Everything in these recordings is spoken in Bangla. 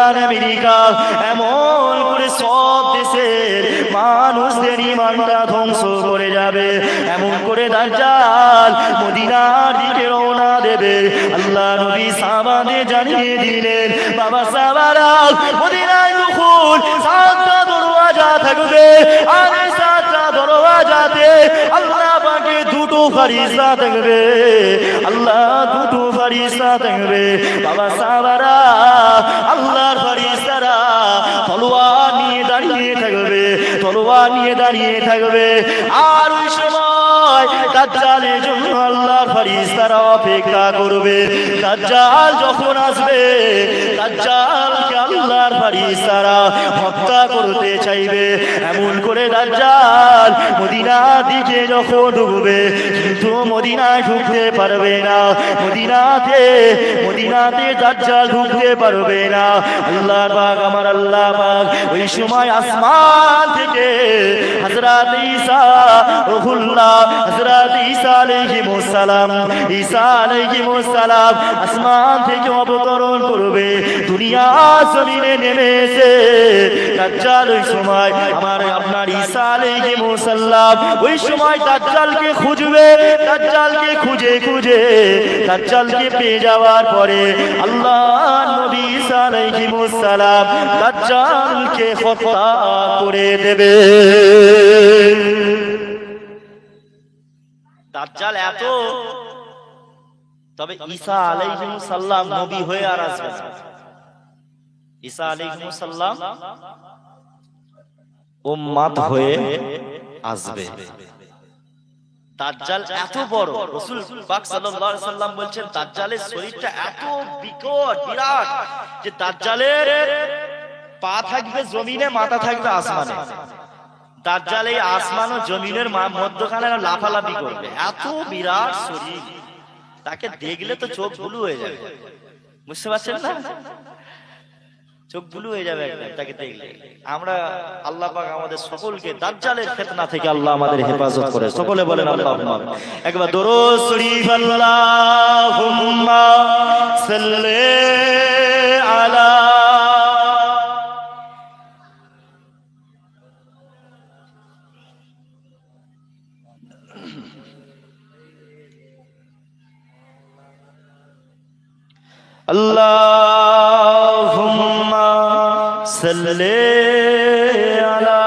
জাপান, আমেরিকা, এমন করে সব দেশের মানুষদের ঈমানটা ধ্বংস করে যাবে। এমন করে দাজ্জাল মদিনার দিকে রওনা দেবে। আল্লাহ নবী সাহাবাদের জানিয়ে দিলেন, বাবা সাহাবারা, মদিনায় যখন 7টা দরওয়াজা থাকবে, আর এই 7টা দরওয়াজাতে আল্লাহ পাকের 2টো ফেরেশতা থাকবে। আল্লাহ 2টো ফেরেশতা থাকবে। বাবা সাহাবারা, আল্লাহর ফেরেশতারা তলোয়ার নিয়ে দাঁড়িয়ে থাকবে, তলোয়ার নিয়ে দাঁড়িয়ে থাকবে। আর ওই সময় দাজ্জালের জন্য আল্লাহর ফেরেশতারা অপেক্ষা করবে। দাজ্জাল যখন আসবে, দাজ্জালকে আল্লাহর ফেরেশতারা হত্যা করতে চাইবে। এমন করে দাজ্জাল মদিনার দিকে যখন ঢুকবে, কিন্তু মদিনায় ঢুকতে পারবে না। মদিনাতে দাজ্জাল ঢুকতে পারবে না। আল্লাহর পাক, আমার আল্লাহ পাক ওই সময় আসমান থেকে হযরত ঈসা রূহুল্লাহ, হযরত ঈসা আলাইহিস সালাম, ঈসা আলাইহিস সালাম আসমান থেকে অবতরণ করবে, দুনিয়া জমিনে নেমে এসে দাজ্জাল ওই সময় আমার আপনার ঈসা আলাইহিস সালাম ওই সময় দাজ্জালকে খুঁজবে। দাজ্জালকে খুঁজে খুঁজে দাজ্জালকে পেয়ে যাওয়ার পরে আল্লাহর নবী ঈসা আলাইহিস সালাম দাজ্জালকে হত্যা করে দেবে। দাজ্জাল এত, তবে ঈসা আলাইহিস সালাম নবী হয়ে আর আসবে না। ঈসা আলাইহিস সালাম উম্মত হয়ে আসবে। দাজ্জাল এত বড়, রাসূল পাক সাল্লাল্লাহু আলাইহি সাল্লাম বলছেন দাজ্জালের শরীরটা এত বিকট বিরাট যে দাজ্জালের পা থাকবে জমিনে, মাথা থাকবে আসমানে। দাজ্জাল এই আসমান ও জমিনের মধ্যখানে লাফালাফি করবে, এত বিরাট শরীর। তাকে দেখলে তো চোখ বুলু হয়ে যাবে, বুঝতে পারছেন না? চোখ বুলু হয়ে যাবে একদম তাকে দেখলে। আমরা আল্লাহ পাক আমাদের সকলকে দাজ্জালের ফিতনা থেকে আল্লাহ আমাদের হেফাজত করে। সকলে বলেন আল্লাহুম্মা। একবার দরুদ শরীফ, আল্লাহুম্মা সাল্লি আলা আল্লাহুম্মা সাল্লি আলা।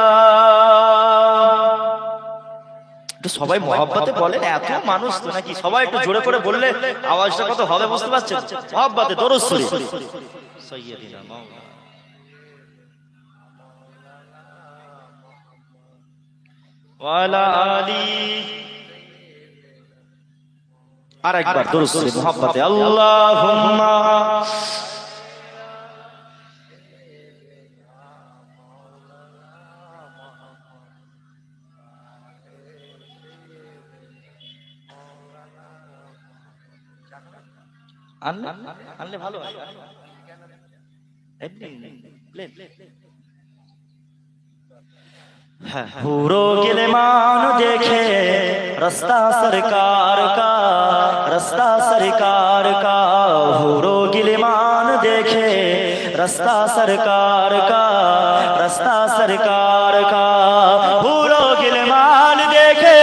সবাই মহব্বতে বলেন, এত মানুষ তো নাকি, সবাই একটু জোরে করে বললে আওয়াজটা কত হবে বুঝতে পারছেন? মহব্বতে দরুদ শরীফ। সাইয়্যিদিনা ওয়া আলা আলি। আর একবার দরুদ শরীফ মহব্বতে, আল্লাহুম্মা আনলে ভালো হয়। पूरो गिलमान देखे रास्ता सरकार का, रास्ता सरकार का। पूरो गिलमान देखे रास्ता सरकार का, रास्ता सरकार का। पूरो गिलमान देखे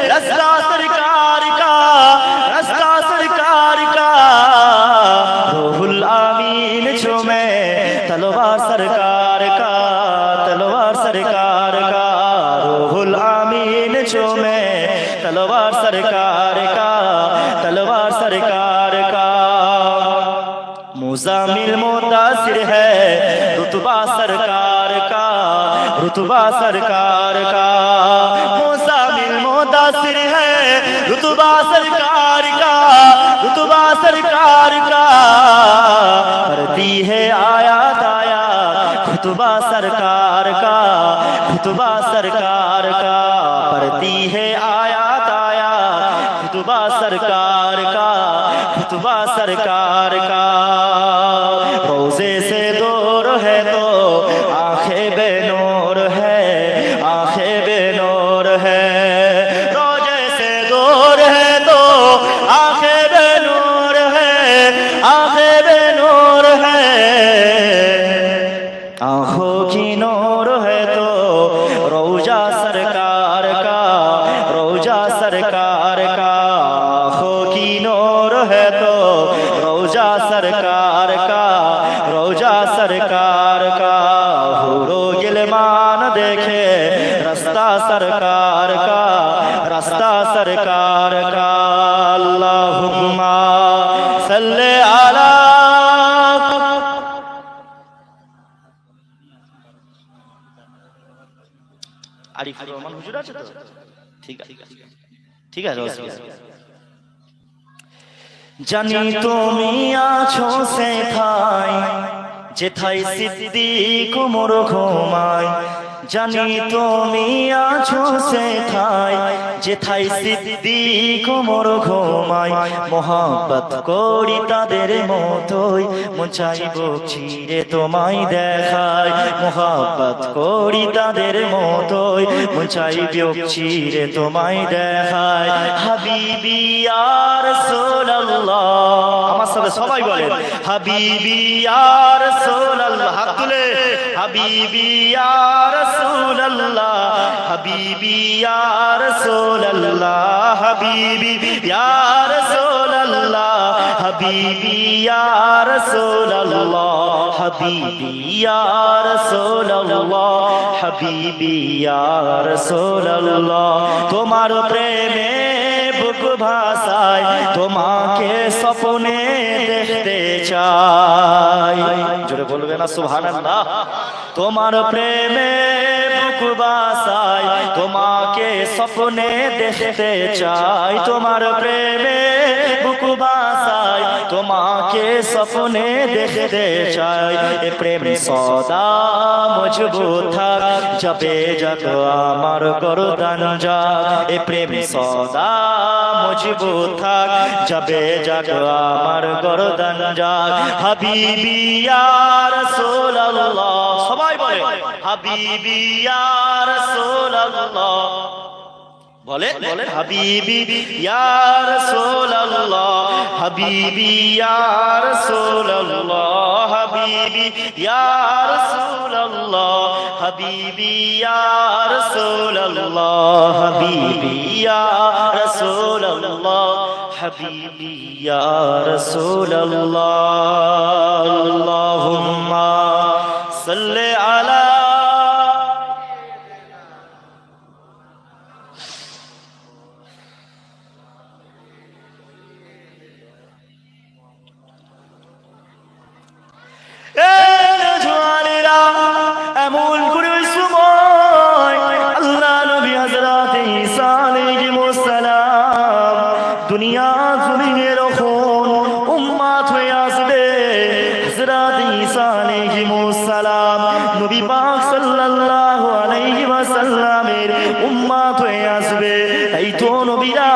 रास्ता सरकार का, रास्ता सरकार का। रूहुल आमीन चूमे तलवार सरकार का, तलवार सरकार का। रूहुल आमीन चूमे तलवार सरकार का, तलवार सरकार का। मुज़ामिल मुतासिर है रुतबा सरकार का, रुतबा सरकार का। मुज़ामिल मुतासिर है रुतबा सरकार का, रुतबा सरकार का। पढ़ती है आयात आया खुतबा सरकार का, खुतबा सरकार का। पढ़ती है आयात आया खुतबा सरकार का, खुतबा सरकार का। रोज़े से दूर है तो आंखें बेनूर है, आंखें बेनूर है। रोज़े से दूर है तो आंखें बेनूर है, आंखें बेनूर है। आंखों की नूर है तो रोजा सरकार का, रोजा सरकार का। आंखों की नूर है तो रोजा सरकार का, रोजा सरकार का। हुरो गिलमान देखे रास्ता सरकार का, रास्ता सरकार का। अल्लाहुम्मा सल्ले अला আরিফুর রহমান হুজুর আছে তো? ঠিক আছে, ঠিক আছে। জানি তুমি আছো সেথায় যেথায় সিদ্দিক ওমর ঘুমায়, জানি তুমি আছো সেথায় যেথায় সিদ্দিক ওমর ঘুমায়। মোহাব্বত করি তাদের মতোই, মন চাইব চিরে তোমায় দেখায়। মোহাব্বত করি তাদের মতোই, মন চাইব চিরে তোমায় দেখায়। হাবিবি ইয়া রাসূলুল্লাহ, আমার সাথে সবাই বলে হাবিবি ইয়া রাসূলুল্লাহ, হাত তুলে হাবিবি ইয়া রাসূলুল্লাহ, হাবিবি ইয়া রাসূলুল্লাহ, হাবিবি ইয়া রাসূলুল্লাহ, হাবিবি ইয়া রাসূলুল্লাহ, হাবিবি ইয়া রাসূলুল্লাহ, হাবিবি ইয়া রাসূলুল্লাহ। তোমার প্রেমে বুক ভাসায়, তোমাকে স্বপ্নে দেখতে চাই। জোরে বলবে না সুবহানাল্লাহ। তোমার প্রেমে বুক ভাসায়, তোমাকে স্বপ্নে দেখতে চাই। তোমার প্রেমে বুক ভাসায়, তোমাকে স্বপ্নে দেখতে চাই। এ প্রেম সদা মজবুত থাক, যাবে যাক আমার গর্দান যাক। এ প্রেম সদা মজবুত থাক, যাবে যাক আমার গর্দান যাক। হাবিবি ইয়া রাসূলুল্লাহ, সবাই বলে হাবিবি ইয়া রাসূলুল্লাহ, বলে বলে হাবিবি ইয়া রাসূলুল্লাহ, হাবিবি ইয়া রাসূলুল্লাহ, হাবিবি ইয়া রাসূলুল্লাহ, হাবিবি ইয়া রাসূলুল্লাহ, হাবিবি ইয়া রাসূলুল্লাহ, হাবিবি ইয়া রাসূলুল্লাহ। আল্লাহুম্মা সাল্লি আলা এমন করে ওই সময় আল্লাহ নবী হযরত ঈসা আলাইহিস সালাম দুনিয়া জমিনে যখন উম্মত হয়ে আসবে, হযরত ঈসা আলাইহিস সালাম নবী পাক সাল্লাল্লাহু আলাইহি ওয়াসাল্লামের উম্মত হয়ে আসবে। তাই তো নবীরা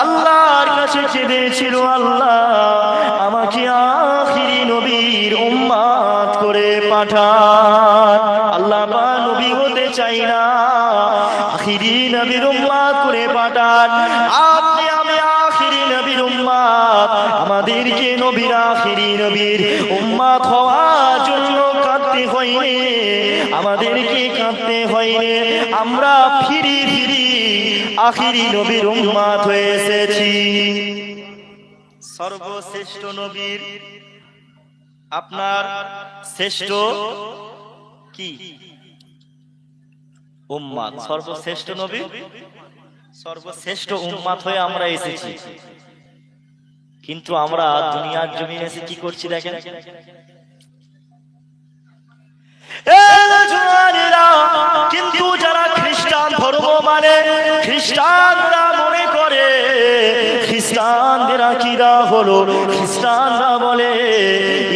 আল্লাহর কাছে চেয়েছিল, আল্লাহ আমাকে আখিরি নবীর উম্মত করে পাঠান। আল্লাহ বা নবী হতে চাই না, আখিরি নবীর উম্মত করে পাঠান। আপনি আমি আখিরি নবীর উম্মত, আমাদেরকে নবীর আখিরি নবীর উম্মত হওয়ার জন্য কাঁদতে হয়নি, আমাদেরকে কাঁদতে হয়নি। আমরা ফিরি ফিরি আখিরি নবীর উম্মত হয়ে এসেছি। সর্বশ্রেষ্ঠ নবীর আপনার শ্রেষ্ঠ কি উম্মত, সর্বশ্রেষ্ঠ নবী সর্বশ্রেষ্ঠ উম্মত হয়ে আমরা এসেছি। কিন্তু আমরা দুনিয়ার জমিনে এসে কি করছি দেখেন। কিন্তু যারা খ্রিস্টান ধর্ম মানে, খ্রিস্টানরা মনে করে, খ্রিস্টানদের আকীদা হলো, খ্রিস্টানরা বলে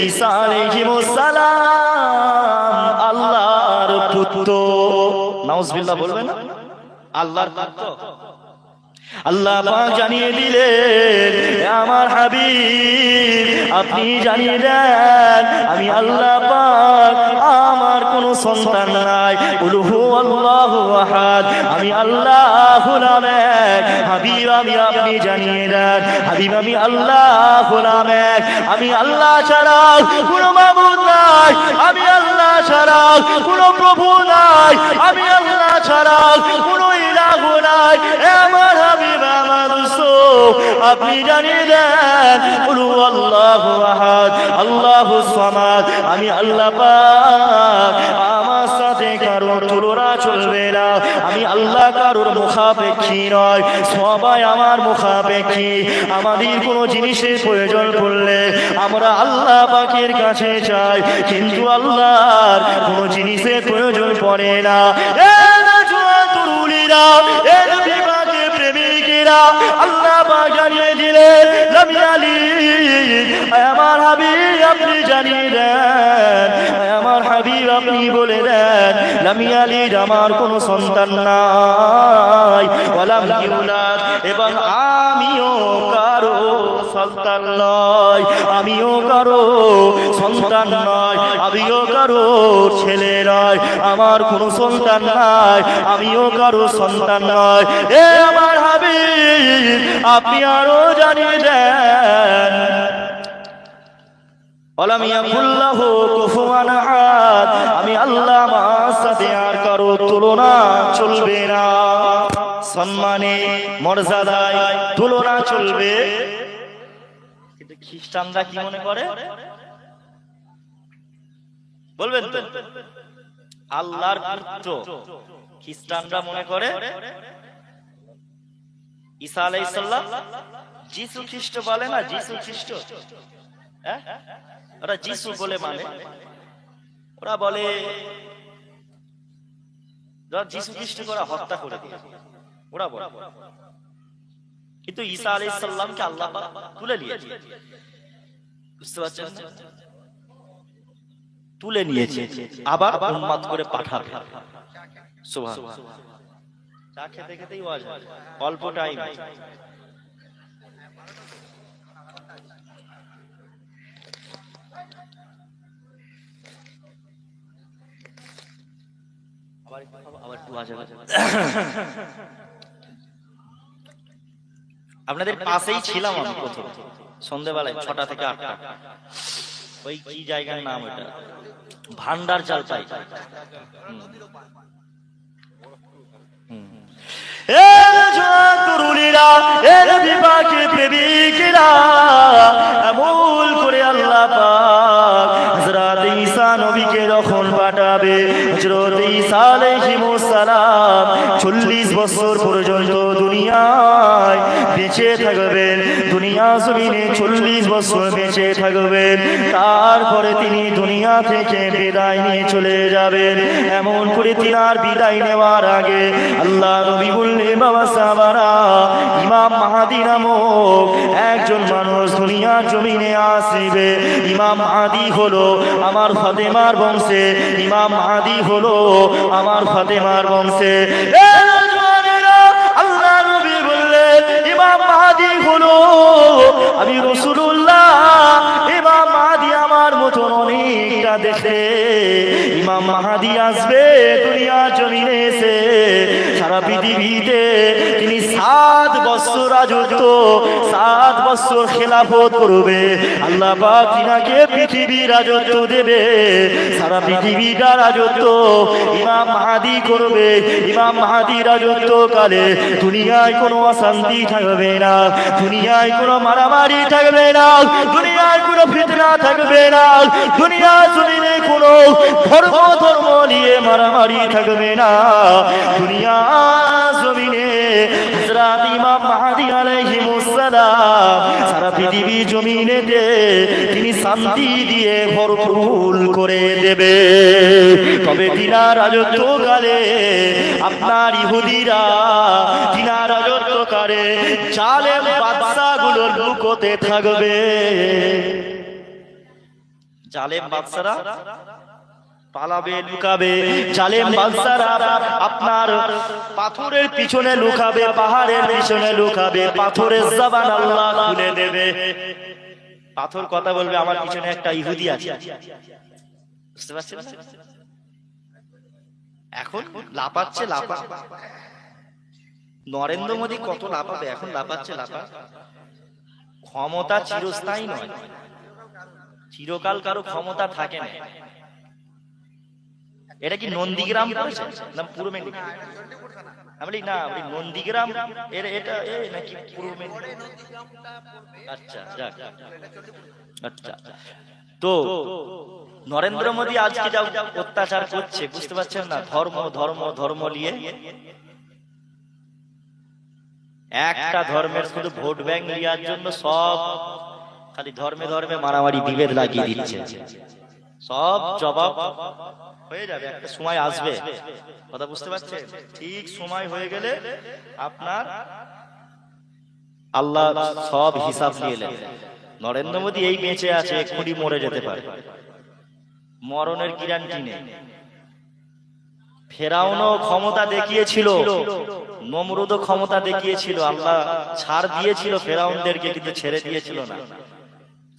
ঈসা আলাইহিস সালাম আল্লাহর পুত্র। নাউজুবিল্লাহ বলবে না, আল্লাহর পুত্র। আল্লাহ পাক জানিয়ে দিলেন, আমার হাবিব আপনি জানিয়ে দেন আমি আল্লাহ পাক আমার কোনো সন্তান নাই। কুল হুয়াল্লাহু আহাদ, আমি আল্লাহুল আহাদ। হাবিব আমি আপনি জানিয়ে দেন, হাবিব আমি আল্লাহুল আহাদ, আমি আল্লাহ ছাড়া কোনো মাবুদ নাই, আমি আল্লাহ ছাড়া কোনো প্রভু নাই, আমি আল্লাহ ছাড়া কোনো ইলাহ নাই। আমার হাবিব আমার রাসূল আপনি জানিয়ে দেন, কুল হুয়াল্লাহু আহাদ আল্লাহুস সামাদ, আমি আল্লাহ পাক, আমার সাথে কারোর তুলনা চলবে না। আমি আল্লাহ কারোর মুখাপেক্ষী নয়, সবাই আমার মুখাপেক্ষী। আমাদের কোনো জিনিসের প্রয়োজন পড়লে আমরা আল্লাহ পাকের কাছে চাই, কিন্তু আল্লাহর কোনো জিনিসের প্রয়োজন পড়ে না। আল্লাহ পাক জানিয়ে দিলেন, লাম ইয়ালিদ, আমার হাবিব আপনি জানিয়ে দেন, আমার হাবিব আপনি বলে দেন, লাম ইয়ালিদ আমার কোনো সন্তান নাই, ওয়ালাম ইউলাদ এবং আমিও কারো সন্তান নয়, আমিও কারো সন্তান নয়, আমিও কারো ছেলে নয়, আমার কোনো সন্তান নাই, আমিও কারো সন্তান নয়। এ আমার হাবিব আপনি আরো জানিয়ে দেন, ওয়ালাম ইয়াকুল লাহু কুফুয়ান আহাদ, আমি আল্লাহ আমার সাথে আর কারো তুলনা চলবে না। সম্মানে মর্যাদায় তুলনা চলবে, কিন্তু খ্রিস্টানরা কি মনে করে বলবেন তো? আল্লাহর পুত্র খ্রিস্টানরা মনে করে ঈসা আলাইহিস সালাম, যিশু খ্রিস্ট বলে না, যিশু খ্রিস্ট, ওরা যিশু বলে মানে, ওরা বলে যিশু খ্রিস্ট করা হত্যা করে দিয়ে ওরা বলে, কিন্তু ঈসা আলাইহিস সালামকে আল্লাহ পাক তুলে নিয়েছে। বুঝতে পারছেন? তুলে নিয়েছে, আবার উম্মত করে পাঠাবে। সুবহানাল্লাহ। চা খেতে খেতেই ওয়াজ হয়, অল্প টাইম। আপনাদের পাশেই ছিলাম আমি প্রথম সন্ধ্যেবেলায় 6টা থেকে 8টা, ওই কি জায়গার নাম ওটা, ভান্ডার চালপাই। আমল করে আল্লাহ পাক হযরত ঈসা নবীকে যখন পাঠাবে, হযরত ঈসা আলাইহিস সালাম 40 বছর পর্যন্ত দুনিয়ায় বেঁচে থাকবেন, দুনিয়া জমিনে 40 বছর বেঁচে থাকবেন। তারপরে তিনি দুনিয়া থেকে বিদায় নিয়ে চলে যাবেন। এমন করে তিনার বিদায় নেওয়ার আগে আল্লাহ নবী বললেন, বাবা সাহাবারা, ইমাম মাহদী নামক একজন মানুষ দুনিয়ার জমিনে আসবে। ইমাম মাহদী হলো আমার ফাতেমার বংশে, ইমাম মাহদী হলো আমার ফাতেমার বংশে। আল্লাহ নবী বললেন, ইমাম মাহদী হলো আমি রাসূলুল্লাহ, ইমাম মাহদী আমার মতন অনেকটা দেখে। ইমাম মাহদী আসবে দুনিয়ার জমিনে এসে সারা পৃথিবীতে তিনি 7 বছর রাজত্ব, 7 বছর খেলাফত করবে। আল্লাহ পাক তিনাকে পৃথিবীর রাজত্ব দেবে, সারা পৃথিবীটা রাজত্ব ইমাম মাহদী করবে। ইমাম মাহদী রাজত্ব কালে দুনিয়ায় কোনো অশান্তি থাকবে না, দুনিয়ায় কোনো মারামারি থাকবে না, দুনিয়ায় কোনো ফিতনা থাকবে না, দুনিয়া জমিনে কোনো ধর্ম নিয়ে মারামারি থাকবে না। দুনিয়া জমিনে হযরত ইমাম মাহদী আলাইহিস সালাম সারা পৃথিবী জমিনেতে তিনি শান্তি দিয়ে ভরপুর করে দেবে। তবে তিনার রাজত্বকালে আপনার ইহুদিরা, তিনার রাজত্বকালে জালেম বাদশাগুলো লুকোতে থাকবে। জালেম বাদশারা পালাবে, লুকাবে। জালেম বাদশারা আপনার পাথরের পিছনে লুকাবে, পাহাড়ের পিছনে লুকাবে। পাথরের জবান আল্লাহ খুলে দেবে। পাথর কথা বলবে, আমার পিছনে একটা ইহুদি আছে। বুঝতে পারছেন? এখন লাপাচ্ছে লাপা। নরেন্দ্র মোদী কত লাপাবে, এখন লাপাচ্ছে লাপা। ক্ষমতা চিরস্থায়ী নয়, চিরকাল কারো ক্ষমতা থাকে না। এটা কি নন্দীগ্রাম করেছে না পূর্ব মেদিনীপুর? আমি না, নন্দীগ্রাম এর এটা নাকি পূর্ব মেদিনীপুর? আচ্ছা যাক, আচ্ছা। তো নরেন্দ্র মোদী আজকে যা অত্যাচার করছে, বুঝতে পারছেন না? ধর্ম ধর্ম ধর্ম নিয়ে একটা ধর্মের শুধু ভোট ব্যাংক নেওয়ার জন্য সব খালি ধর্মে ধর্মে মারামারি বিভেদ লাগিয়ে দিচ্ছে। সব জবাব হয়ে যাবে, একটা সময় আসবে, কথা বুঝতে পারছেন? ঠিক সময় হয়ে গেলে আপনার আল্লাহ সব হিসাব নিয়ে নেন। নরেন্দ্র মোদী এই বেঁচে আছে, এক্ষুনি মরে যেতে পারে, মরণের গ্যারান্টি নেই। ফেরাউনও ক্ষমতা দেখিয়েছিল, নমরুদও ক্ষমতা দেখিয়েছিল, আল্লাহ ছাড় দিয়েছিল ফেরাউনদেরকে, কিন্তু ছেড়ে দিয়েছিল না,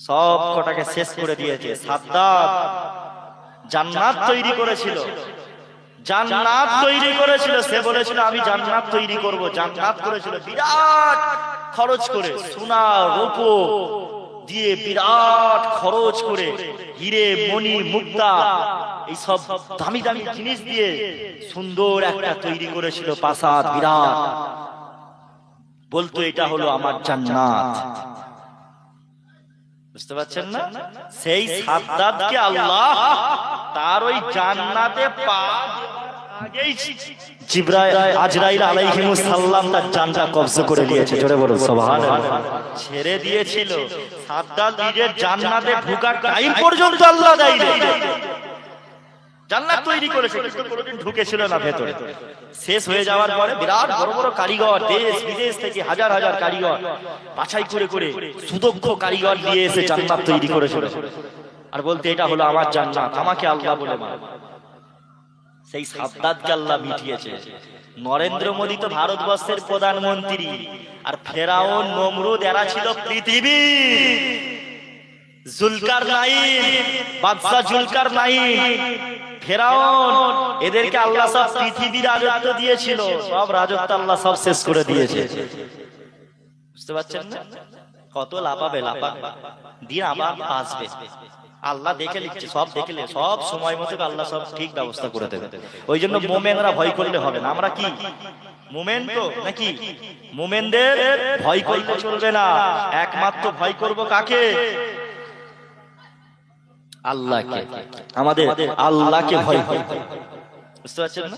সব কটাকে শেষ করে দিয়েছে। সাদ্দাত জান্নাত তৈরি করেছিল, জান্নাত তৈরি করেছিল, সে বলেছিল আমি জান্নাত তৈরি করব, জান্নাত করেছিল বিরাট খরচ করে, সোনা রূপো দিয়ে বিরাট খরচ করে, হিরে মণি মুক্তা এই সব দামি দামি জিনিস দিয়ে সুন্দর একটা তৈরি করেছিল প্রাসাদ বিরাট। বলতো এটা হলো আমার জান্নাত, বুঝতে পারছেন না? সেই সাদ্দাতকে আল্লাহ তার ওই জান্নাতে পা আগেই আজরাইল আলাইহিস সালাম তার জানটা কবজা করে নিয়েছে। জোরে বলুন সুবহানাল্লাহ। ছেড়ে দিয়েছিল, সাদ্দাত নিজের জান্নাতে ঢোকার টাইম পর্যন্ত আল্লাহ দেয়নি। জান্নাত তৈরি করেছে কিন্তু কোনোদিন ঢুকেছিল না ভেতরে। শেষ হয়ে যাওয়ার পরে বিরাট বড় বড় কারিগর, দেশ বিদেশ থেকে হাজার হাজার কারিগর বাছাই করে করে সুদক্ষ কারিগর দিয়ে এসে জান্নাত তৈরি করেছিল, আর বলতে এটা হলো আমার জান্নাত, আমাকে আল্লাহ বলে মান। সেই সাদ্দাতকে আল্লাহ মিটিয়েছে। নরেন্দ্র মোদী তো ভারতবর্ষের প্রধানমন্ত্রী, আর ফেরাউন নমরুদ এরা ছিল পৃথিবী। জুলকারনাইন, বাদশা জুলকারনাইন, ফেরাউন, এদেরকে আল্লাহ সব পৃথিবীর রাজত্ব দিয়েছিল, সব রাজত্ব আল্লাহ সব শেষ করে দিয়েছে। বুঝতে পারছেন না? কত লাপাবে, লাপাবে, দিন আবার আসবে। আল্লাহ দেখে লিখছে, সব দেখলে সব সময় মতো আল্লাহ সব ঠিক ব্যবস্থা করে দেবে। ওই জন্য মোমেনরা ভয় করলে হবে না। আমরা কি মোমেন তো নাকি? মোমেনদের ভয় করলে চলবে না, একমাত্র ভয় করব কাকে? আল্লাহকে। আমাদের আল্লাহকে ভয় করব, বুঝতে পারছেন না?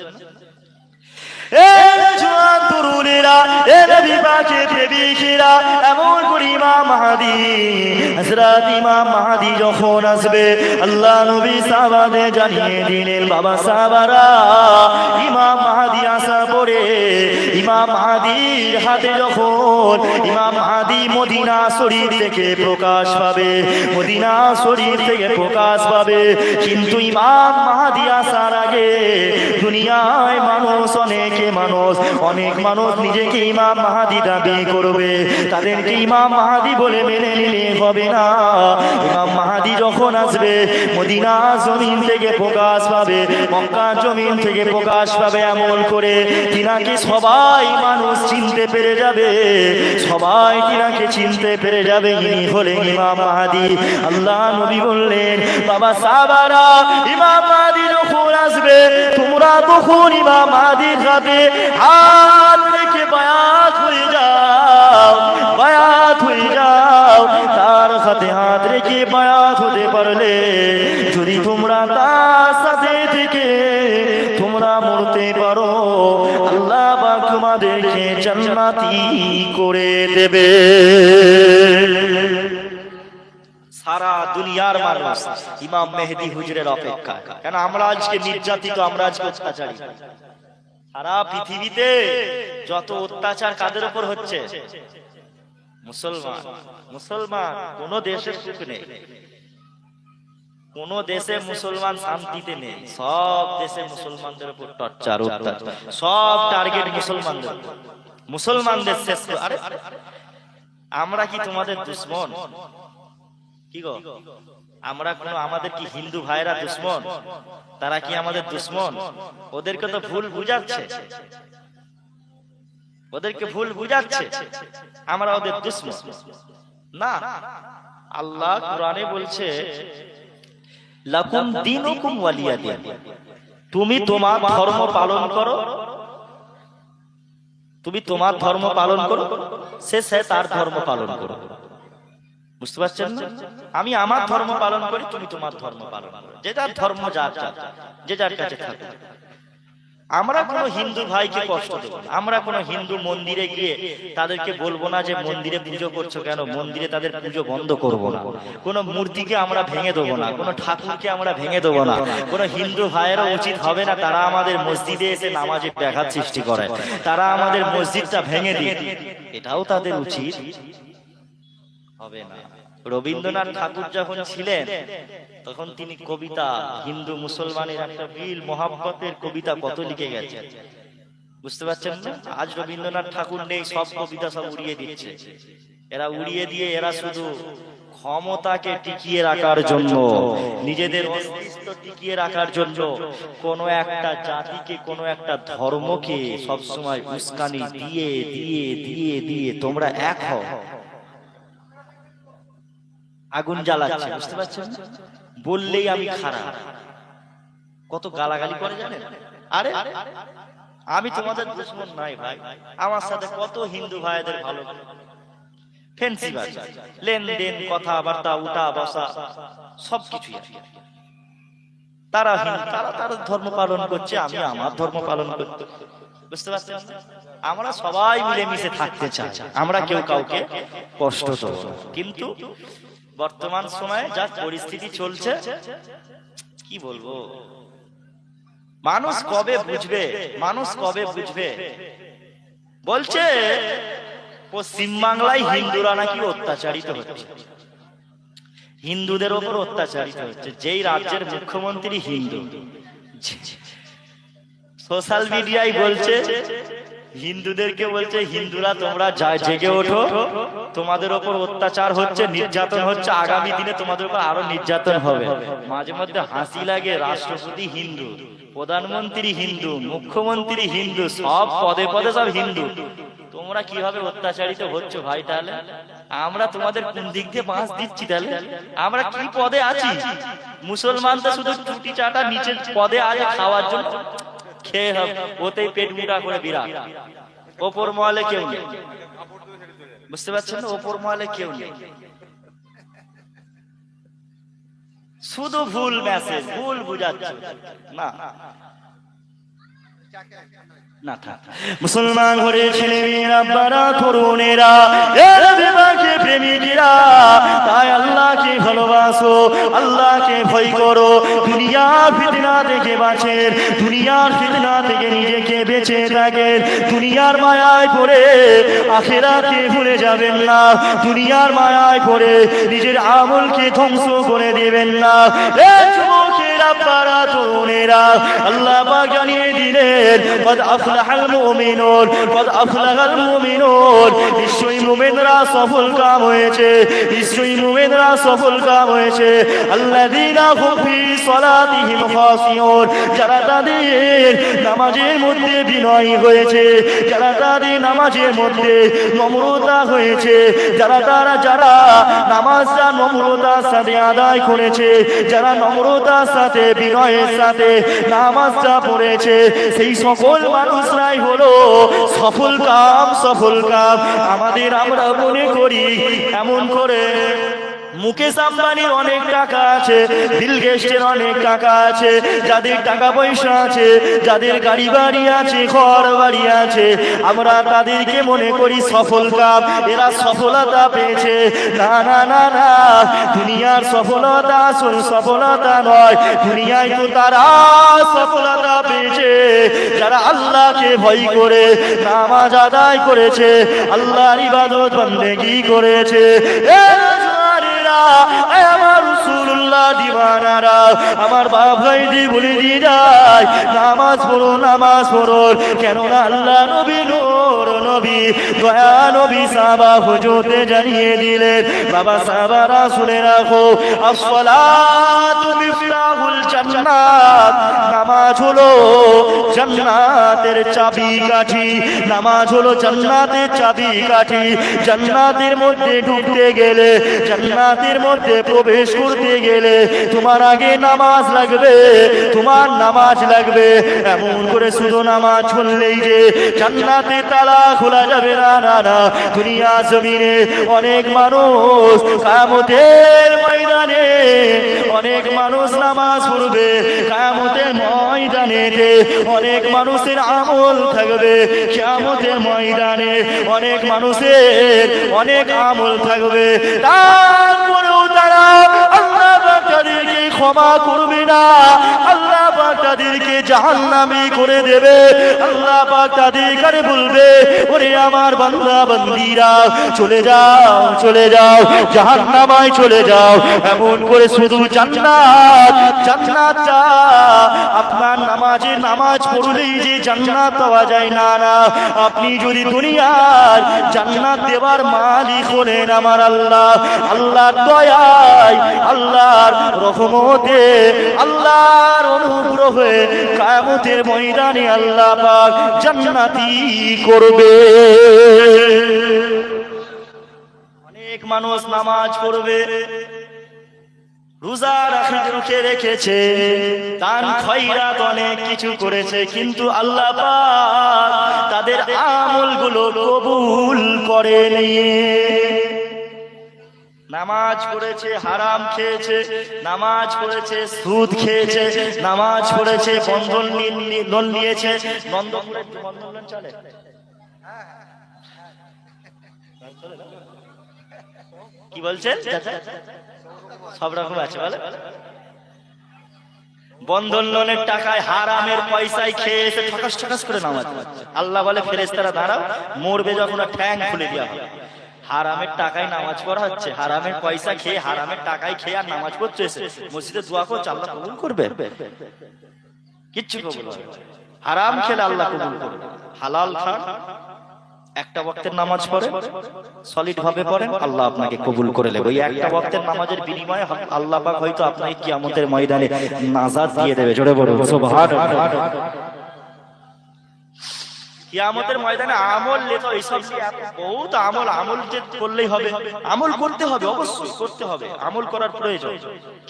জওয়ান তরুণেরা, নবী পাকের প্রেমিকেরা, এমন করে ইমাম মাহদী, হযরত ইমাম মাহদী যখন আসবে, আল্লাহ নবী সাহাবাদের জানিয়ে দিলেন, বাবা সাহাবারা, ইমাম মাহদী আসার পরে ইমাম মাহদীর হাতে যখন ইমাম মাহদী মদিনা শরীফ থেকে প্রকাশ পাবে, মদিনা শরীফ থেকে প্রকাশ পাবে, কিন্তু ইমাম মাহদী আসার আগে দুনিয়ায় মানুষ অনেক মানুষ নিজেকে ইমাম মাহদী দাবি করবে, তাদেরকে ইমাম মাহদী বলে মেনে নিলে হবে না। ইমাম মাহদী যখন আসবে, মদিনা জমিন থেকে প্রকাশ পাবে, মক্কা জমিন থেকে প্রকাশ পাবে, এমন করে তিনাকে সবাই মানুষ চিনতে পেরে যাবে, সবাই তিনাকে চিনতে পেরে যাবে, ইনি হলেন ইমাম মাহদী। আল্লাহ নবী বললেন, বাবা সাহাবারা, ইমাম মাহদী যখন আসবে, তোমরা তখন ইমাম মাহদীর সাথে হাত রেখে বায়াত হয়ে যাও, বায়াত হয়ে যাও। তার সাথে হাত রেখে বায়াত হতে পারলে, যদি তোমরা তার সাথে থেকে তোমরা মরতে পারো, আল্লাহ পাক তোমাদেরকে জান্নাতি করে দেবে। সারা দুনিয়ার মানুষ ইমাম মেহেদী হুজুরের অপেক্ষা। কেন আমরা আজকে নির্যাতিত, আমরা আজকে অত্যাচারী। সারা পৃথিবীতে যত অত্যাচার কাদের উপর হচ্ছে? মুসলমান। মুসলমান, কোন দেশে সুখ নেই, কোন দেশে মুসলমান শান্তিতে নেই, সব দেশে মুসলমানদের উপর টর্চার, অত্যাচার, সব টার্গেট মুসলমানদের, মুসলমানদের শেষ। আরে আমরা কি তোমাদের দুশ্মন? কি গো, আমরা কোনো আমাদের কি হিন্দু ভাইরা দুশ্মন? তারা কি আমাদের দুশ্মন? ওদেরকে তো ভুল বুঝাচ্ছে, ওদেরকে ভুল বুঝাচ্ছে আমরা ওদের দুশ্মন না। আল্লাহ কোরআনে বলছে লাকুম দীনুকুম ওয়ালিয়া দিন, তুমি তোমার ধর্ম পালন করো, তুমি তোমার ধর্ম পালন করো, সে তার ধর্ম পালন করো। বুঝতে পারছেন না? আমি আমার ধর্ম পালন করি, তুমি তোমার ধর্ম পালন করো, যে যার ধর্ম যার যে যার কাছে থাকে। আমরা কোনো হিন্দু ভাইকে কষ্ট দেব না, আমরা কোনো হিন্দু মন্দিরে গিয়ে তাদেরকে বলবো না যে মন্দিরে পুজো করছো কেন, মন্দিরে তাদের পুজো বন্ধ করব না, কোনো মূর্তিকে আমরা ভেঙে দেবো না, কোনো ঠাকুরকে আমরা ভেঙে দেবো না। কোনো হিন্দু ভাইয়েরও উচিত হবে না তারা আমাদের মসজিদে এসে নামাজে ব্যাঘাত সৃষ্টি করে, তারা আমাদের মসজিদটা ভেঙে দিই, এটাও তাদের উচিত হবে না। রবীন্দ্রনাথ ঠাকুর যখন ছিলেন তখন তিনি কবিতা, হিন্দু মুসলমানের একটা মিল মহাব্বতের কবিতা কত লিখে গেছেন, বুঝতে পারছেন না? আজ রবীন্দ্রনাথ ঠাকুর নেই, সব কবিতা সব উড়িয়ে দিচ্ছে। এরা উড়িয়ে দিয়ে এরা শুধু ক্ষমতাকে টিকিয়ে রাখার জন্য, নিজেদের অস্তিত্ব টিকিয়ে রাখার জন্য কোন একটা জাতিকে, কোন একটা ধর্মকে সবসময় উস্কানি দিয়ে দিয়ে দিয়ে দিয়ে তোমরা এক হও, আগুন জ্বালাচ্ছে। বুঝতে পারছেন? বললেই আমি খারাপ, কত গালাগালি করে জানেন? আরে আমি তোমাদের দুশ্মন নাই ভাই, আমার সাথে কত হিন্দু ভাইদের ভালো ফেন্সি বাজে, লেনদেন, কথাবার্তা, উঠা বসা সবকিছু। তারা তারা ধর্ম পালন করছে, আমি আমার ধর্ম পালন করতে। বুঝতে পারছেন? আমরা সবাই মিলেমিশে থাকতে চাই, আমরা কেউ কাউকে কষ্ট দেব না। কিন্তু বর্তমান সময়ে যা পরিস্থিতি চলছে, কি বলবো, মানুষ কবে বুঝবে, মানুষ কবে বুঝবে? বলছে পশ্চিমবাংলায় হিন্দুরা নাকি অত্যাচারিত হচ্ছে, হিন্দুদের ওপর অত্যাচারিত হচ্ছে, যেই রাজ্যের মুখ্যমন্ত্রী হিন্দু। সোশ্যাল মিডিয়ায় বলছে, হিন্দুদেরকে বলছে হিন্দুরা তোমরা জেগে ওঠো, তোমাদের ওপর অত্যাচার হচ্ছে, নির্যাতন হচ্ছে, আগামী দিনে তোমাদের উপর আরো নির্যাতন হবে। মাঝে মধ্যে হাসি লাগে, রাষ্ট্রপতি হিন্দু, প্রধানমন্ত্রী হিন্দু, মুখ্যমন্ত্রী হিন্দু, সব পদে পদে সব হিন্দু। তোমরা কিভাবে অত্যাচারিত হচ্ছ ভাই? তাহলে আমরা তোমাদের কোন দিক দিয়ে বাঁশ দিচ্ছি? তাহলে আমরা কি পদে আছি? মুসলমান তো শুধু চুটি চাটা নিচের পদে আছে খাওয়ার জন্য, খেয়ে হবে, ওতেই পেট মুটা করে বিরাট, ওপর মহলে কেউ নেই। বুঝতে পারছেন না? ওপর মহলে কেউ নেই, শুধু ভুল মেসেজ, ভুল বুঝাচ্ছে না। মুসলমান ঘরে ছেলে মেয়েরা, বাড়া তরুণেরা, প্রেমিকেরা, তাই আল্লাহকে ভালোবাসো, আল্লাহকে ভয় করো, দুনিয়ার ফিতনা থেকে বাঁচেন, দুনিয়ার ফিতনা থেকে নিজেকে বেঁচে থাকেন, দুনিয়ার মায়ায় পড়ে আখিরাতকে ভুলে যাবেন না, দুনিয়ার মায়ায় পড়ে নিজের আমলকে ধ্বংস করে দেবেন না। তরুণেরা, আল্লাহ পাক জানিয়ে দিলেন কদ আফলাহাল মুমিনুন, কদ আফলাহাল মুমিনুন, নিশ্চয়ই মুমিনরা সফল কাম হয়েছে, নিশ্চয়ই মুমিনরা সফল কাম হয়েছে। আল্লাযীনা হুম ফি সালাতিহিম খাশিউন, যারা তাদের নামাজের মধ্যে বিনয়ী হয়েছে, যারা তাদের নামাজের মধ্যে নম্রতা হয়েছে, যারা নামাজটা নম্রতার সাথে আদায় করেছে, যারা নম্রতার সাথে বিনয়ের সাথে নামাজটা পড়েছে, সেই সকল মানুষরাই হলো সফল কাম, সফল কাম। আমরা মনে করি এমন করে মুকেশ আম্বানির অনেক টাকা আছে, বিল গেটসের অনেক টাকা আছে, যাদের টাকা পয়সা আছে, যাদের গাড়ি বাড়ি আছে, ঘর বাড়ি আছে, আমরা তাদেরকে মনে করি সফল কাম, এরা সফলতা পেয়েছে। না না না না, দুনিয়ার সফলতা আসল সফলতা নয়, দুনিয়ায় তো তারা সফলতা পেয়েছে যারা আল্লাহকে ভয় করে নামাজ আদায় করেছে, আল্লাহর ইবাদত বন্দেগী করেছে। আমার রাসূলুল্লাহ আল্লাহ দিওয়ানারা আমার বাপ ভাইজি বলে দিয়ে যায় নামাজ পড়ো নামাজ পড়ো কেননা আল্লাহ নবী নূর নবী দয়া নবী সাহাবা হুজুরকে জানিয়ে দিলেন বাবা সাহাবারা শুনে রাখো আসসালাতু মিফতাহুল জান্নাত নামাজ হলো জান্নাতের চাবিকাঠি নামাজ হলো জান্নাতের চাবিকাঠি জান্নাতের মধ্যে ঢুকতে গেলে জান্নাতের মধ্যে প্রবেশ করতে গেলে তোমার আগে নামাজ লাগবে তোমার নামাজ লাগবে এমন করে শুধু নামাজ পড়লেই যে জান্নাতের তালা খোলা যাবে না না না দুনিয়া জমিনে অনেক মানুষ কিয়ামতের ময়দানে অনেক মানুষ নামাজ পড়বে কিয়ামতের ময়দানে অনেক মানুষের আমল থাকবে কিয়ামতের ময়দানে অনেক মানুষের অনেক আমল থাকবে তারপরেও তারা আল্লাহ পাক তাদেরকে ক্ষমা করবে না আল্লাহ পাক তাদেরকে জাহান্নামী করে দেবে আল্লাহ পাক তাদেরকে বলবে ওরে আমার বান্দা বান্দীরা চলে যাও জাহান্নামায় চলে যাও এমন করে শুধু জান্নাত জান্নাতটা আপনার নামাজ পড়লেই যে জান্নাত পাওয়া যায় না না আপনি যদি দুনিয়ার জান্নাত দেওয়ার মালিক হলেন আমার আল্লাহ আল্লাহর দয়ায় আল্লাহর রহমতে আল্লাহর অনুগ্রহে কিয়ামতের ময়দানে আল্লাহ পাক জান্নাতি করবে অনেক মানুষ নামাজ পড়বে রোজা রুখে রেখেছে দান খয়রাত অনেক কিছু করেছে কিন্তু আল্লাহ পাক তাদের আমলগুলো কবুল করেনি নামাজ পড়েছে হারাম খেয়েছে নামাজ পড়েছে সুদ খেয়েছে নামাজ পড়েছে বন্ধন লোন নিয়েছে বন্ধন লোন চলে কি বলছেন সব রকম আছে বলে বন্ধন লোনের টাকায় হারামের পয়সায় খেয়ে এসে ঠকাস ঠকাস করে নামাজ পড়ছে আল্লাহ বলে ফেরেশতারা দাঁড়াও মরবে যখন ঠ্যাং খুলে দেওয়া হবে হারামের টাকায় নামাজ পড়া হচ্ছে হারামের পয়সা খেয়ে হারামের টাকায় খেয়ে আর নামাজ পড়ছে মসজিদে দোয়া করছে আল্লাহ কবুল করবে কিচ্ছু কবুল হবে হারাম খেলে আল্লাহ কবুল করবে হালাল খান একটা ওয়াক্তের নামাজ পড়ে সলিড ভাবে পড়েন আল্লাহ আপনাকে কবুল করে নেবে ওই একটা ওয়াক্তের নামাজের বিনিময়ে আল্লাহ পাক হয়তো আপনাকে কিয়ামতের ময়দানে নাজাত দিয়ে দেবে জোরে বলুন সুবহানাল্লাহ কিয়ামতের ময়দানে আমল লেখা এইসব বহুত আমল যে করলেই হবে আমল করতে হবে অবশ্যই করতে হবে আমল করার প্রয়োজন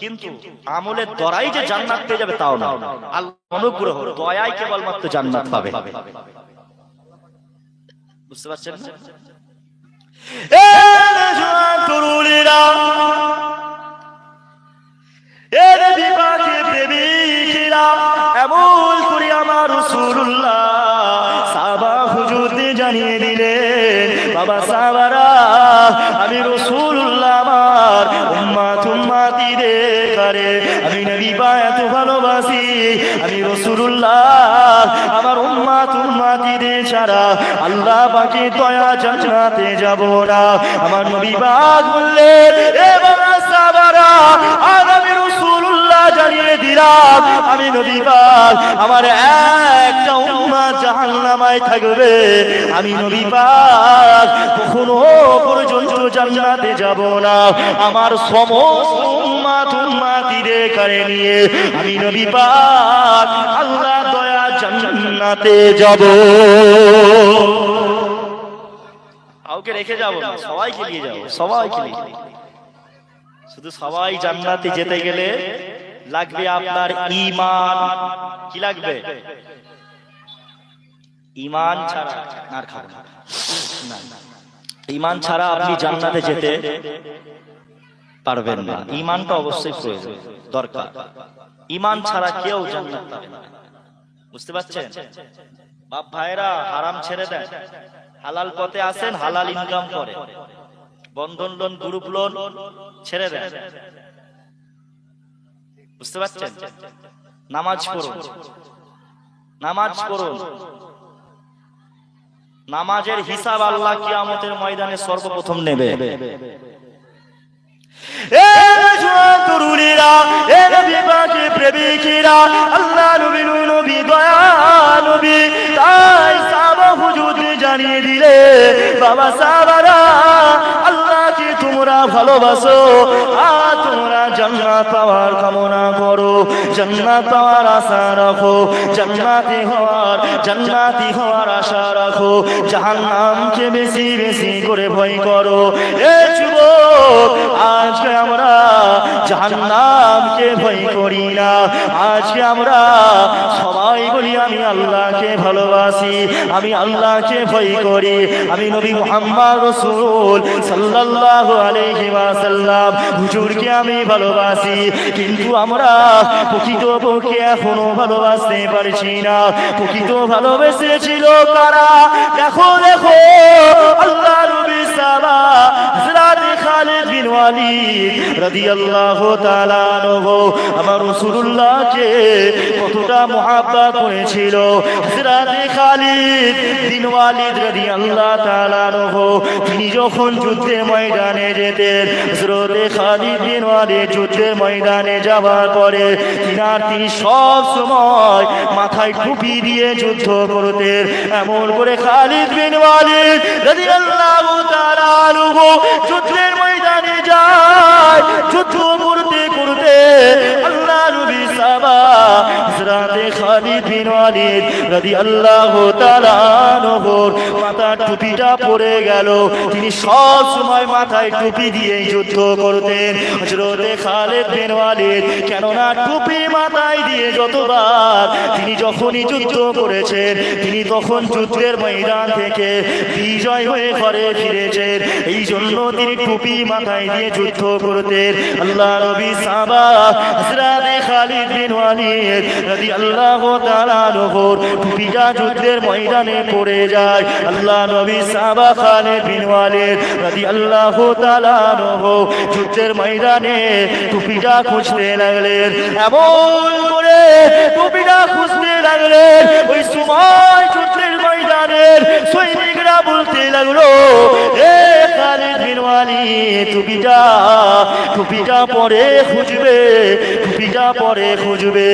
কিন্তু আমলের দ্বারাই যে জান্নাত পেয়ে যাবে তাও না আল্লাহ অনুগ্রহ দয়ায় কেবলমাত্র জান্নাত পাবে বুঝতে পারছেন না এমন করে আমার রাসূলুল্লাহ সাহাবা হুজুরদের জানিয়ে দিলেন বাবা সাহাবারা আমি রাসূলুল্লাহ আমার উম্মতিদের করে আমি নবী এত ভালোবাসি আমি রাসূলুল্লাহ আমার উম্মতিদের ছাড়া আল্লাহ পাকে দয়া জান্নাতে যাব না আমার নবী পাক বললেন এ বাবা সাহাবারা আমি রাসূলুল্লাহ জানিয়ে দিলাম আমি নবী পাক আমার একটা উম্মত জাহান্নামায় থাকবে আমি নবী পাক কখনো পর্যন্ত জান্নাতে যাব না আমার সমস্ত উম্মতিদের করে নিয়ে আমি নবী পাক আল্লাহ দয়া জান্নাতে যাব কাউকে রেখে যাব না সবাইকে নিয়ে যাব সবাইকে নিয়ে শুধু সবাই জান্নাতে যেতে গেলে লাগবে আপনার ঈমান কি লাগবে ঈমান ছাড়া আর খাবেন না ঈমান ছাড়া আপনি জান্নাতে যেতে পারবেন না ঈমানটা অবশ্যই প্রয়োজন দরকার ঈমান ছাড়া কেউ জান্নাত পাবে না বুঝতে পারছেন বাপ ভাইরা হারাম ছেড়ে দেন হালাল পথে আসেন হালাল ইনকাম করে বন্ধন লোন গ্রুপ লোন ছেড়ে দেন বুঝতে পারছেন নামাজ পড়ুন নামাজ পড়ুন নামাজের হিসাব আল্লাহ কিয়ামতের ময়দানে সর্বপ্রথম নেবে এ জওয়ান তরুণীরা, এ নবী পাকের প্রেমিকেরা, আল্লাহ নবী নবী দয়া নবী, তাই সাহাবা হুজুর জানিয়ে দিলে, বাবা সাহাবারা, আল্লাহকে তোমরা ভালোবাসো আর তোমরা জান্নাত পাওয়ার কামনা করো, জান্নাত পাওয়ার আশা রাখো, জান্নাতি হওয়ার আশা রাখো, জাহান্নামকে বেশি বেশি করে ভয় করো। এ যুবক, আজকে আমরা জাহান্নামকে ভয় করি না, আজকে আমরা সবাই বলি আমি আল্লাহকে ভালোবাসি, আমি আল্লাহকে ভয় করি, আমি নবী মুহাম্মদ রাসূল সাল্লাল্লাহু আলাইহি ওয়াসাল্লাম হুজুরকে আমি ভালোবাসি। কিন্তু আমরা প্রকৃতপক্ষে এখনো ভালোবাসতে পারছি না। প্রকৃত ভালোবেসেছিল কারা? দেখো দেখো, আল্লাহ নবী সাহাবা হযরত খালিদ বিন ওয়ালিদ রাদিয়াল্লাহু তাআলা আনহু আমার রাসূলুল্লাহকে কতটা মহব্বত করেছিল। হযরত খালিদ বিন ওয়ালিদ রাদিয়াল্লাহু তাআলা আনহু তিনি যখন যুদ্ধের ময়দানে যেতেন, হযরত খালিদ বিন ওয়ালিদ যুদ্ধের ময়দানে যাওয়ার পরে তিনি সব সময় মাথায় টুপি দিয়ে যুদ্ধ করতেন। এমন করে খালিদ বিন ওয়ালিদ রাদিয়াল্লাহু তাআলা আনহু যুদ্ধের ময়দানে যায়, যুদ্ধ করতে করতে আল্লাহ নবী সাহাবা হযরত খালিদ বিন ওয়ালিদ রাদিয়াল্লাহু তাআলা আনহুর মাথার টুপিটা পড়ে গেল। তিনি সব সময় মাথায় টুপি দিয়ে যুদ্ধ করতেন। হযরত খালিদ বিন ওয়ালিদ কেননা টুপি মাথায় দিয়ে যতবার তিনি যখনই যুদ্ধ করেছেন, তিনি তখন যুদ্ধের ময়দান থেকে বিজয় হয়ে ঘরে ফিরেছেন। এই জন্য তিনি টুপি মাথায় দিয়ে যুদ্ধ করতেন। আল্লাহ নবী সাহাবা হযরত খালিদ বিন ওয়ালিদ রাদিয়াল্লাহু তাআলা আনহুর টুপিটা যুদ্ধের ময়দানে পড়ে যায়। আল্লাহ নবী সাহাবা খালিদ বিন ওয়ালিদ রাদিয়াল্লাহু তাআলা আনহু যুদ্ধের ময়দানে টুপিটা খুঁজতে লাগলেন। এমন করে টুপিটা খুঁজতে লাগলেন, ওই সময় যুদ্ধের ময়দানের সৈনিকরা বলতে লাগলো, এ খালিদ বিন ওয়ালিদ টুপিটা পরে খুঁজবে, টুপিটা পরে খুঁজবে,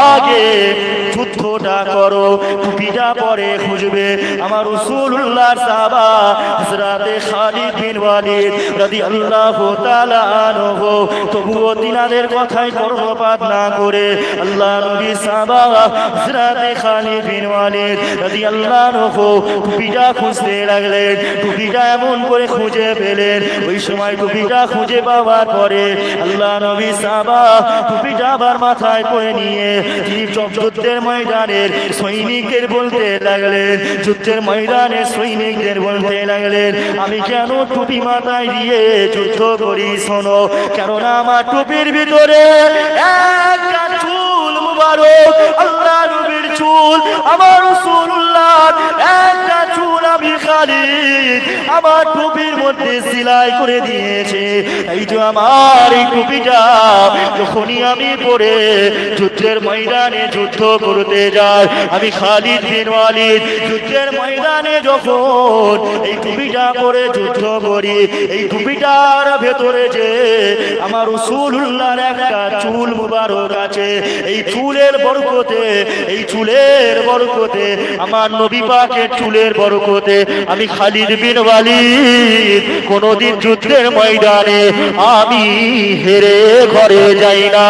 আগে যুদ্ধটা করো, টুপিটা পরে খুঁজবে। আমার রাসূলুল্লাহ সাহাবা হযরত খালিদ বিন ওয়ালিদ রাদিয়াল্লাহু তাআলা আনহু তবুও তিনাদের কথায় কর্ণপাত না করে আল্লাহ নবী সাহাবা হযরত খালিদ বিন ওয়ালিদ রাদিয়াল্লাহু আনহু টুপিটা খুঁজতে লাগলেন। টুপিটা এমন করে খুঁজে পেলেন। ওই সময় টুপিটা খুঁজে পাওয়ার পরে আল্লাহ নবী সাহাবা টুপিটা আবার মাথায় পরে নিয়ে তিনি যুদ্ধের ময়দানের সৈনিকদের বলতে লাগলেন, যুদ্ধের ময়দানের সৈনিকদের বলতে লাগলেন, আমি কেন টুপি মাথায় দিয়ে যুদ্ধ করি শোনো, কেননা আমার টুপির ভিতরে একটা চুল মুবারক, আল্লাহ নবীর চুল, আমার রাসূলুল্লাহ একটা চুল আমি খালিদ আমার টুপির মধ্যে সেলাই করে দিয়েছে। এই তো আমার এই টুপিটা যখনই আমি পরে যুদ্ধের ময়দানে যুদ্ধ করতে যাই, আমি খালিদ বিন ওয়ালিদ যুদ্ধের ময়দানে যখন এই টুপিটা পরে যুদ্ধ করি, এই টুপিটার ভেতরে যে আমার রাসূলুল্লাহর একটা চুল মুবারক আছে, এই চুলের বরকতে, এই চুলের বরকতে, আমার নবী পাকের চুলের বরকতে আমি খালিদ বিন ওয়ালিদ কোনদিন যুদ্ধের ময়দানে আমি হেরে ঘরে যাই না।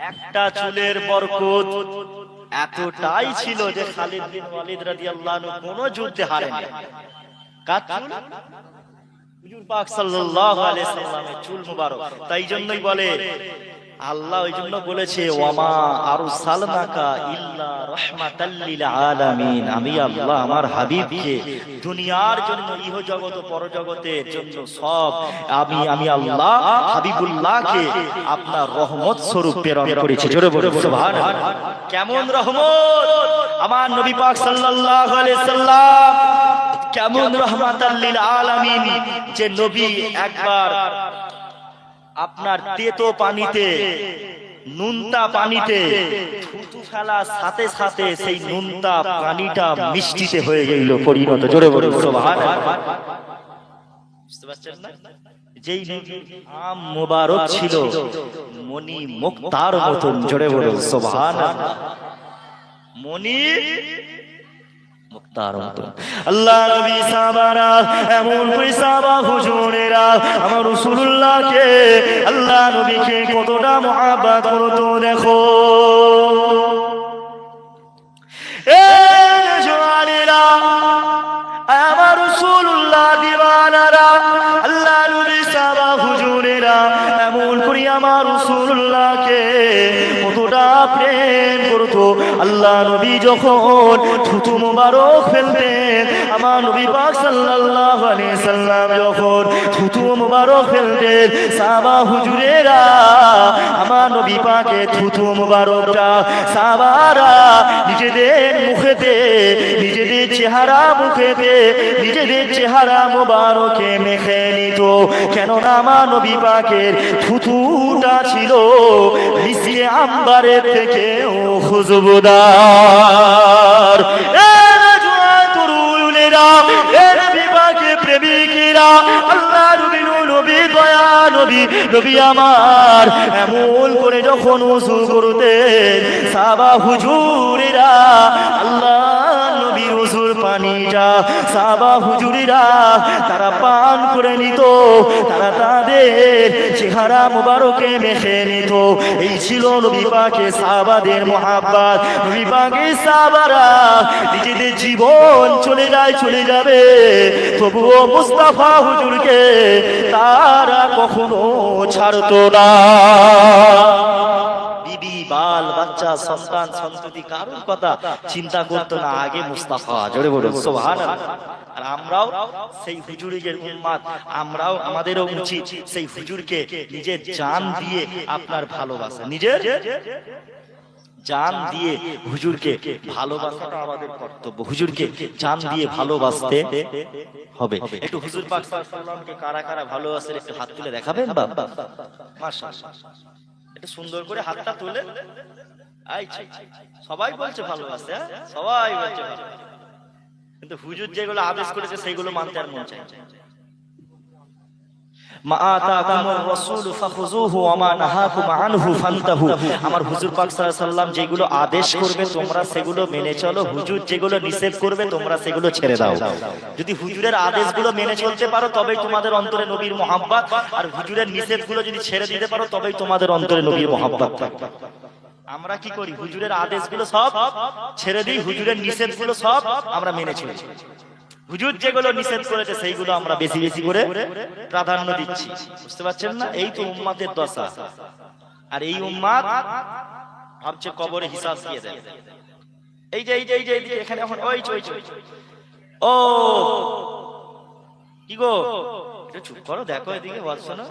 একটা চুলের বরকত এতটাই ছিল যে খালিদ বিন ওয়ালিদ রাদিয়াল্লাহু আনহু কোনো যুদ্ধে হারেনি। কার চুল? হুজুর পাক সাল্লাল্লাহু আলাইহি সাল্লামের চুল মুবারক। তাই জন্যই বলে আল্লাহ ওই জন্য বলেছে, ওয়ামা আরসালনাকা ইল্লা রাহমাতাল লিল আলামিন, আমি আল্লাহ আমার হাবিবকে দুনিয়ার জন্য, ইহ জগৎ ও পরজগতের জন্য সব আমি আল্লাহ হাবিবুল্লাহকে আপনার রহমত স্বরূপ প্রেরণ করেছি। জোরে বলে সুবহানাল্লাহ। কেমন রহমত আমার নবী পাক সাল্লাল্লাহু আলাইহি সাল্লাম, কেমন রাহমাতাল লিল আলামিন, যে নবী একবার আপনার তেতো পানিতে, নুনতা পানিতে থুতু ফেলার সাথে সাথে সেই নুনতা পানিটা মিষ্টিতে হয়ে গেল পরিণত। জোরে বলে সুবহানাল্লাহ। বুঝতে পারছেন না? যেই আম মুবারক ছিল মনি মুক্তার মতন, জোরে বলুন সুবহানাল্লাহ, মনি মুক্তার মতন। আল্লাহ নবী সাহাবারা এমন করে সাহাবা হুজুরেরা আমার রাসূলুল্লাহকে, আল্লাহ নবীকে কতটা মহব্বত করতো দেখো। এ জওয়ানেরা, আমার রাসূলুল্লাহ দিওয়ানারা, আল্লাহ নবী সাহাবা হুজুরেরা এমন করে আমার রাসূলুল্লাহকে কতটা প্রেম করতো। আল্লাহ নবী যখন থুতু মুবারক ফেলতেন, আমার নবী পাক সাল্লাল্লাহু আলাইহি সাল্লাম যখন থুতু মুবারক ফেলতেন, সাহাবা হুজুরেরা আমার নবী পাকের থুতু মুবারকটা সাহাবারা নিজেদের মুখেতে, নিজেদের চেহারা মুখেতে, নিজেদের চেহারা মুবারকে মেখে নিত। কেননা আমার নবী পাকের থুতুটা ছিল মিশিয়ে আম্বারের থেকেও খুশবুদার। প্রেমিকেরা, আল্লাহ নবী, নবী দয়া নবী, নবী আমার এমন করে যখন ওযু করতেন, সাহাবা হুজুরেরা আল্লাহ নবীর ওযুর পানিটা সাহাবা হুজুরেরা তারা পান করে নিত, তারা তাদের চেহারা মুবারকে মেখে নিত। এই ছিল নবী পাকের সাহাবাদের মহব্বত। নবী পাকের সাহাবারা নিজেদের জীবন চলে যায়, চলে যাবে, তবুও মুস্তাফা হুজুরকে তারা কখনো ছাড়তো না। বিবি, বাল বাচ্চা, সন্তান সন্ততি কারোর কথা চিন্তা করতো না, আগে মুস্তাফা, জোরে বলুন সুবহানাল্লাহ। আর আমরাও সেই হুজুরের উম্মত, আমরাও আমাদেরও উচিত সেই হুজুরকে নিজের জান দিয়ে আপনার ভালোবাসা, নিজের জান দিয়ে হুজুরকে ভালোবাসাটা আমাদের কর্তব্য। হুজুরকে জান দিয়ে ভালোবাসতে হবে। একটু হুজুর পাক সাল্লাল্লাহু আলাইহি ওয়াসাল্লামকে কারা কারা ভালোবাসেন একটু হাত তুলে দেখাবেন বাবা? মাশাআল্লাহ, একটু সুন্দর করে হাতটা তুলে। সবাই বলছে ভালোবাসে, সবাই বলছে ভালোবাসে, কিন্তু হুজুর যেগুলো আদেশ করেছে সেগুলো মানতে আর মন চায় না। মা আতাকুমুর রাসূলু ফাখুযুহু ওয়া মা নাহাকুম আনহু ফান্তাহু। আমার হুজুর পাক সাল্লাল্লাহু আলাইহি ওয়াসাল্লাম যেগুলো আদেশ করবে তোমরা সেগুলো মেনে চলো, হুজুর যেগুলো নিষেধ করবে তোমরা সেগুলো ছেড়ে দাও। যদি হুজুরের আদেশগুলো মেনে চলতে পারো তবেই তোমাদের অন্তরে নবীর মহব্বত, আর হুজুরের নিষেধগুলো যদি ছেড়ে দিতে পারো তবেই তোমাদের অন্তরে নবীর মহব্বত থাকবে। আমরা কি করি? হুজুরের আদেশগুলো সব ছেড়ে দিই, হুজুরের নিষেধগুলো সব আমরা মেনে চলি। হুজুর যেগুলো নিষেধ করেছে সেইগুলো আমরা বেশি বেশি করে প্রাধান্য দিচ্ছি। বুঝতে পারছেন না? এই তো উম্মাতের দশা। আর এই উম্মাত ভাবছে কবরে হিসাব দিয়ে দেয়। এই যে এই যে এই যে এখানে এখন ওই ও কি গো, একটু চুপ করো, দেখো এদিকে, বলছো না?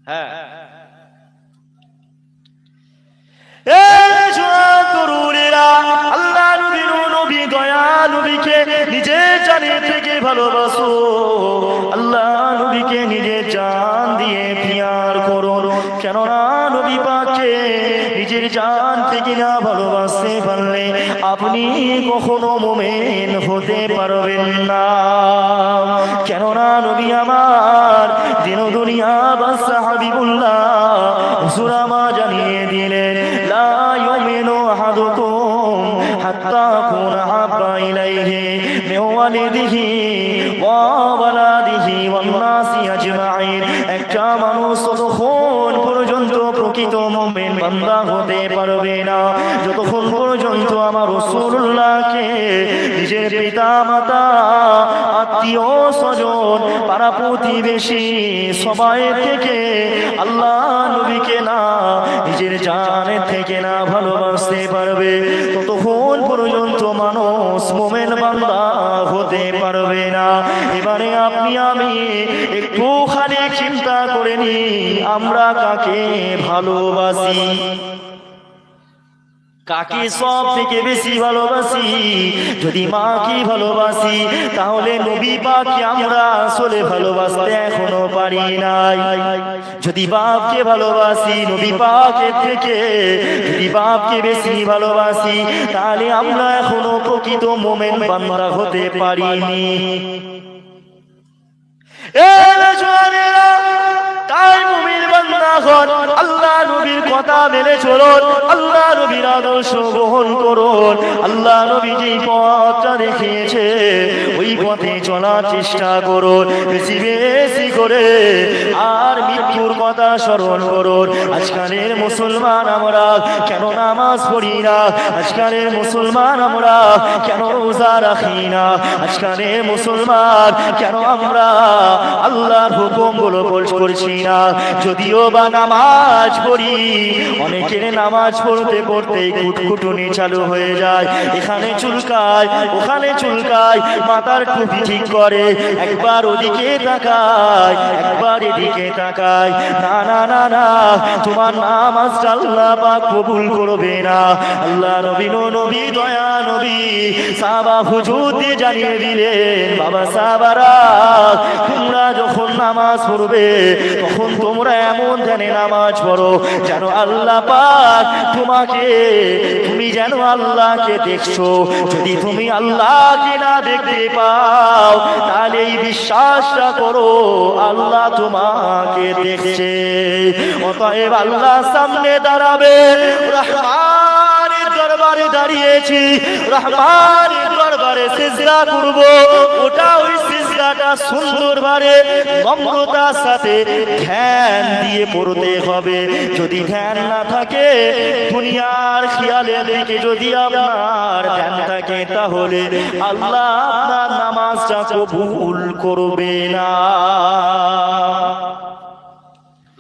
হ্যাঁ, আল্লাহ নবী দয়া নবীকে নিজের জানের থেকে ভালোবাসো, আল্লাহ নবীকে নিজের জান দিয়ে পিয়ার করো। কেননা নবী পাককে নিজের জান থেকে না ভালোবাসতে পারলে আপনি কখনো মুমিন হতে পারবেন না। কেননা নবী আমার দিন দুনিয়া বাদশা হাবিবুল্লাহ হুজুর আমার জানিয়ে দিলেন, লা ইউমিনু আহাদুকুম হাত্তা কুনা হাব্বা ইলাইহি মিন ওয়ালিদিহি ওয়া ওয়ালাদিহি ওয়ান নাসি আজমাইন। একটা মানুষ ততক্ষণ পর্যন্ত প্রকৃত মুমিন বান্দা হতে পারবে না যতক্ষণ পর্যন্ত আমার রাসূলুল্লাহকে নিজের পিতা মাতা, আত্মীয় স্বজন, পাড়া প্রতিবেশী সবাই থেকে আল্লাহ নবীকে না নিজের জানের থেকে না ভালোবাসতে পারবে ততক্ষণ পর্যন্ত মানুষ মুমিন বান্দা হতে পারবে না। এবারে আপনি আমি একটুখানি চিন্তা করে নি, আমরা কাকে ভালোবাসি? কাকে সব থেকে বেশি ভালোবাসি? যদি মাকে ভালোবাসি তাহলে নবী পাককে আমরা আসলে ভালোবাসতে এখনো পারি নাই। যদি বাপকে ভালোবাসি নবী পাকের থেকে যদি বাপকে বেশি ভালোবাসি তাহলে আমরা এখনো প্রকৃত মুমিন বান্দা হতে পারিনি। তাই মুমিন বান্দা হন, আল্লাহ নবীর কথা মেনে চলুন, আল্লাহ নবীর আদর্শ গ্রহণ করুন। আল্লাহ নবী যেই পথটা দেখিয়েছে ওই পথে চলার চেষ্টা করুন বেশি বেশি করে। আর মৃত্যুর কথা স্মরণ করুন। আজকালের মুসলমান আমরা কেন নামাজ পড়ি না? আজকালের মুসলমান আমরা কেন রোজা রাখি না? আজকালের মুসলমান কেন আমরা আল্লাহর হুকুমগুলো করছি না? যদিও বা নামাজ পড়ি, অনেকের নামাজ পড়তে পড়তে কুটকুটুনি চালু হয়ে যায়, এখানে চুলকায় ওখানে চুলকায়, মাথার টুপি ঠিক করে, একবার ওদিকে তাকায় একবার এদিকে তাকায়। না না না না, তোমার নামাজটা আল্লাহ পাক কবুল করবে না। আল্লাহ নবী নবী দয়া নবী সাহাবা হুজুরদের জানিয়ে দিলেন, বাবা সাহাবারা তোমরা যখন নামাজ পড়বে তখন তোমরা এমন ধ্যানে নামাজ পড়ো যেন আল্লাহ পাক তুমি যেন আল্লাহকে দেখছো। যদি তুমি আল্লাহকে না দেখতে পাও তাহলে এই বিশ্বাসটা করো আল্লাহ তোমাকে দেখছে। অতএব আল্লাহর সামনে দাঁড়াবে, রহমানের দরবারে দাঁড়িয়েছি, রহমানের দরবারে সিজদা করব, ওটা ওই সিজদাটা সুন্দরভাবে নম্রতার সাথে ধ্যান দিয়ে পড়তে হবে। যদি ধ্যান না থাকে, দুনিয়ার খেয়ালের দিকে যদি আপনার ধ্যান থাকে তাহলে আল্লাহ আপনার নামাজটা কবুল করবে না।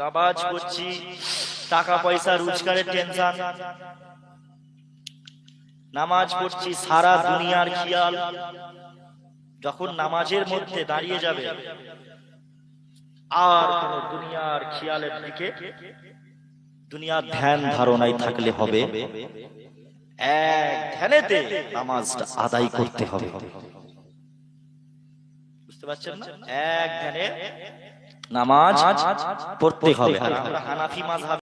নামাজ পড়ছি, টাকা পয়সা রোজগারের টেনশন, নামাজ পড়ছি সারা দুনিয়ার খেয়াল। যখন নামাজের মধ্যে দাঁড়িয়ে যাবে আর কোন দুনিয়ার খেয়ালের দিকে দুনিয়ার ধ্যান ধারণায় থাকলে হবে, এক ধ্যানেতে নামাজটা আদায় করতে হবে। বুঝতে পারছেন না? এক ধ্যানে নামাজ পড়তে হবে। আর আমরা হানাফি মাযহাব